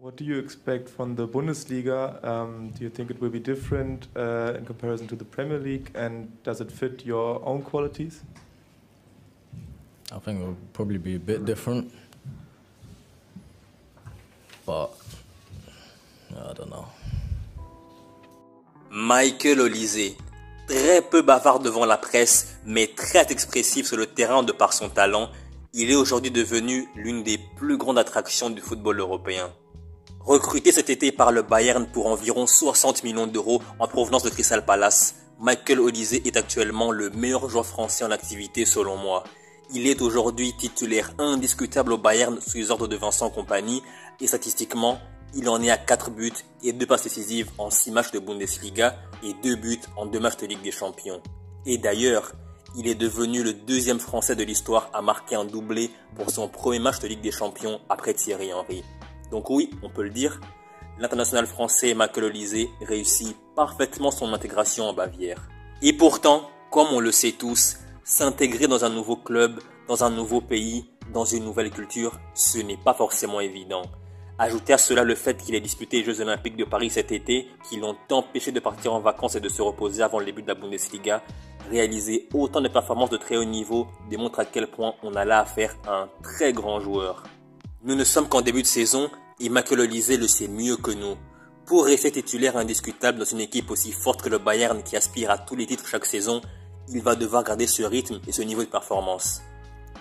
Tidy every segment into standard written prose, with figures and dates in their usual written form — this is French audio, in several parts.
What do you expect from the Bundesliga? Do you think it will be different in comparison to the Premier League, and does it fit your own qualities? I think it will probably be a bit different, but I don't know. Michael Olise, très peu bavard devant la presse, mais très expressif sur le terrain de par son talent, il est aujourd'hui devenu l'une des plus grandes attractions du football européen. Recruté cet été par le Bayern pour environ 60 millions d'euros en provenance de Crystal Palace, Michael Olise est actuellement le meilleur joueur français en activité selon moi. Il est aujourd'hui titulaire indiscutable au Bayern sous les ordres de Vincent Kompany et statistiquement, il en est à 4 buts et 2 passes décisives en 6 matchs de Bundesliga et 2 buts en 2 matchs de Ligue des Champions. Et d'ailleurs, il est devenu le deuxième Français de l'histoire à marquer un doublé pour son premier match de Ligue des Champions après Thierry Henry. Donc oui, on peut le dire, l'international français Michael Olise réussit parfaitement son intégration en Bavière. Et pourtant, comme on le sait tous, s'intégrer dans un nouveau club, dans un nouveau pays, dans une nouvelle culture, ce n'est pas forcément évident. Ajoutez à cela le fait qu'il ait disputé les Jeux Olympiques de Paris cet été, qui l'ont empêché de partir en vacances et de se reposer avant le début de la Bundesliga. Réaliser autant de performances de très haut niveau démontre à quel point on a là affaire à un très grand joueur. Nous ne sommes qu'en début de saison et Michael Olise le sait mieux que nous. Pour rester titulaire indiscutable dans une équipe aussi forte que le Bayern qui aspire à tous les titres chaque saison, il va devoir garder ce rythme et ce niveau de performance.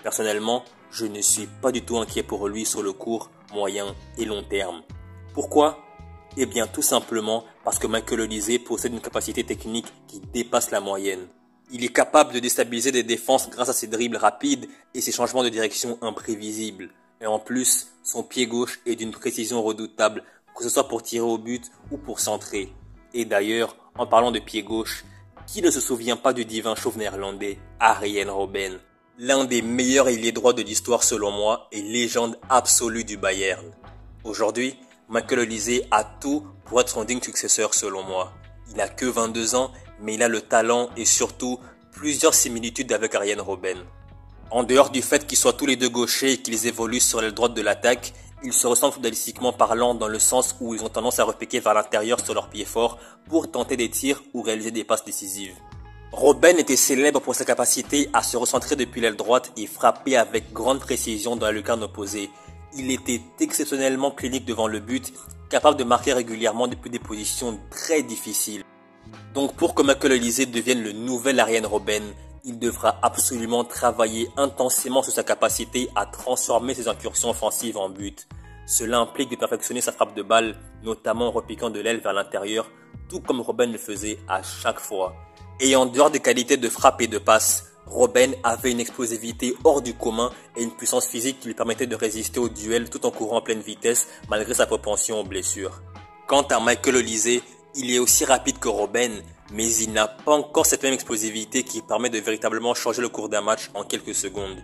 Personnellement, je ne suis pas du tout inquiet pour lui sur le court, moyen et long terme. Pourquoi ? Eh bien tout simplement parce que Michael Olise possède une capacité technique qui dépasse la moyenne. Il est capable de déstabiliser des défenses grâce à ses dribbles rapides et ses changements de direction imprévisibles. Et en plus, son pied gauche est d'une précision redoutable, que ce soit pour tirer au but ou pour centrer. Et d'ailleurs, en parlant de pied gauche, qui ne se souvient pas du divin chauve néerlandais, Arjen Robben, l'un des meilleurs ailiers droits de l'histoire selon moi et légende absolue du Bayern. Aujourd'hui, Michael Olise a tout pour être son digne successeur selon moi. Il n'a que 22 ans, mais il a le talent et surtout plusieurs similitudes avec Arjen Robben. En dehors du fait qu'ils soient tous les deux gauchers et qu'ils évoluent sur l'aile droite de l'attaque, ils se ressemblent footballistiquement parlant dans le sens où ils ont tendance à repiquer vers l'intérieur sur leurs pieds forts pour tenter des tirs ou réaliser des passes décisives. Robben était célèbre pour sa capacité à se recentrer depuis l'aile droite et frapper avec grande précision dans la lucarne opposée. Il était exceptionnellement clinique devant le but, capable de marquer régulièrement depuis des positions très difficiles. Donc pour que Michael Olise devienne le nouvel Arjen Robben, il devra absolument travailler intensément sur sa capacité à transformer ses incursions offensives en but. Cela implique de perfectionner sa frappe de balle, notamment en repiquant de l'aile vers l'intérieur, tout comme Robben le faisait à chaque fois. Et en dehors des qualités de frappe et de passe, Robben avait une explosivité hors du commun et une puissance physique qui lui permettait de résister au duel tout en courant en pleine vitesse malgré sa propension aux blessures. Quant à Michael Olise, il est aussi rapide que Robben, mais il n'a pas encore cette même explosivité qui permet de véritablement changer le cours d'un match en quelques secondes.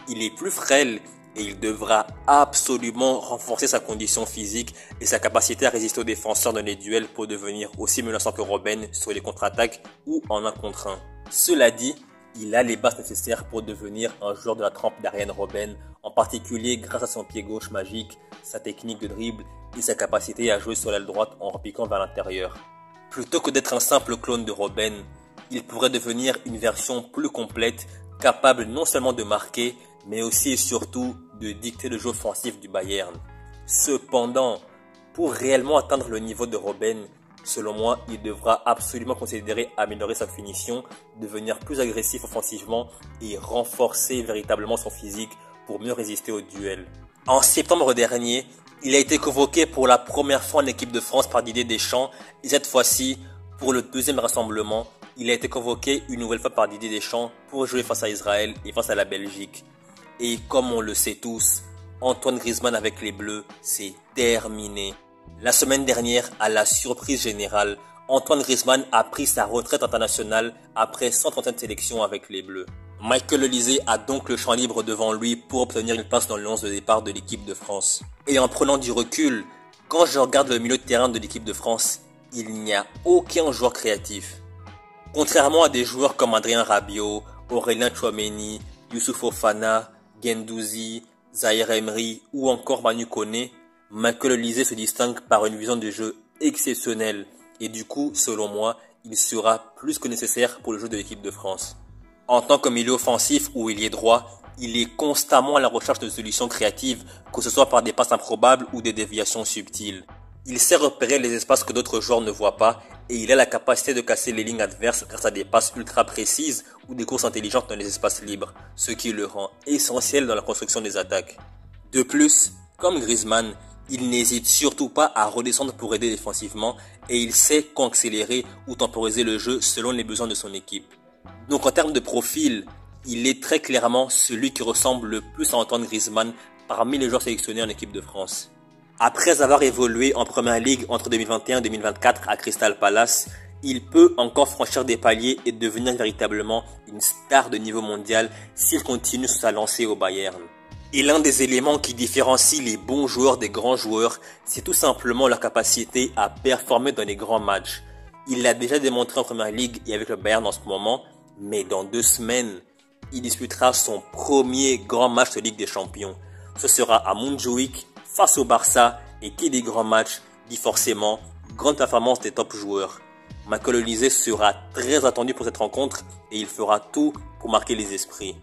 Il est plus frêle et il devra absolument renforcer sa condition physique et sa capacité à résister aux défenseurs dans les duels pour devenir aussi menaçant que Robben sur les contre-attaques ou en 1 contre 1. Cela dit, il a les bases nécessaires pour devenir un joueur de la trempe d'Arjen Robben, en particulier grâce à son pied gauche magique, sa technique de dribble et sa capacité à jouer sur l'aile droite en repiquant vers l'intérieur. Plutôt que d'être un simple clone de Robben, il pourrait devenir une version plus complète, capable non seulement de marquer, mais aussi et surtout de dicter le jeu offensif du Bayern. Cependant, pour réellement atteindre le niveau de Robben, selon moi, il devra absolument considérer améliorer sa finition, devenir plus agressif offensivement et renforcer véritablement son physique pour mieux résister aux duels. En septembre dernier, il a été convoqué pour la première fois en équipe de France par Didier Deschamps et cette fois-ci, pour le deuxième rassemblement, il a été convoqué une nouvelle fois par Didier Deschamps pour jouer face à Israël et face à la Belgique. Et comme on le sait tous, Antoine Griezmann avec les Bleus, c'est terminé. La semaine dernière, à la surprise générale, Antoine Griezmann a pris sa retraite internationale après 137 sélections avec les Bleus. Michael Olise a donc le champ libre devant lui pour obtenir une place dans le 11 de départ de l'équipe de France. Et en prenant du recul, quand je regarde le milieu de terrain de l'équipe de France, il n'y a aucun joueur créatif. Contrairement à des joueurs comme Adrien Rabiot, Aurélien Tchouaméni, Youssouf Fofana, Guendouzi, Zahir Emery ou encore Manu Koné, Michael Olise se distingue par une vision de jeu exceptionnelle et du coup, selon moi, il sera plus que nécessaire pour le jeu de l'équipe de France. En tant que milieu offensif ou ailier droit, il est constamment à la recherche de solutions créatives, que ce soit par des passes improbables ou des déviations subtiles. Il sait repérer les espaces que d'autres joueurs ne voient pas et il a la capacité de casser les lignes adverses grâce à des passes ultra précises ou des courses intelligentes dans les espaces libres, ce qui le rend essentiel dans la construction des attaques. De plus, comme Griezmann, il n'hésite surtout pas à redescendre pour aider défensivement et il sait quand accélérer ou temporiser le jeu selon les besoins de son équipe. Donc en termes de profil, il est très clairement celui qui ressemble le plus à Antoine Griezmann parmi les joueurs sélectionnés en équipe de France. Après avoir évolué en Première Ligue entre 2021 et 2024 à Crystal Palace, il peut encore franchir des paliers et devenir véritablement une star de niveau mondial s'il continue sur sa lancée au Bayern. Et l'un des éléments qui différencie les bons joueurs des grands joueurs, c'est tout simplement leur capacité à performer dans les grands matchs. Il l'a déjà démontré en Première Ligue et avec le Bayern en ce moment, mais dans 2 semaines, il disputera son premier grand match de Ligue des Champions. Ce sera à Montjuïc face au Barça et qui dit grand match dit forcément grande performance des top joueurs. Michael Olise sera très attendu pour cette rencontre et il fera tout pour marquer les esprits.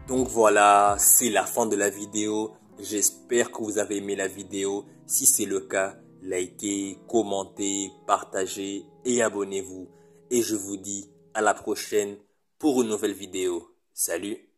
Donc voilà, c'est la fin de la vidéo. J'espère que vous avez aimé la vidéo. Si c'est le cas, likez, commentez, partagez et abonnez-vous. Et je vous dis à la prochaine pour une nouvelle vidéo. Salut!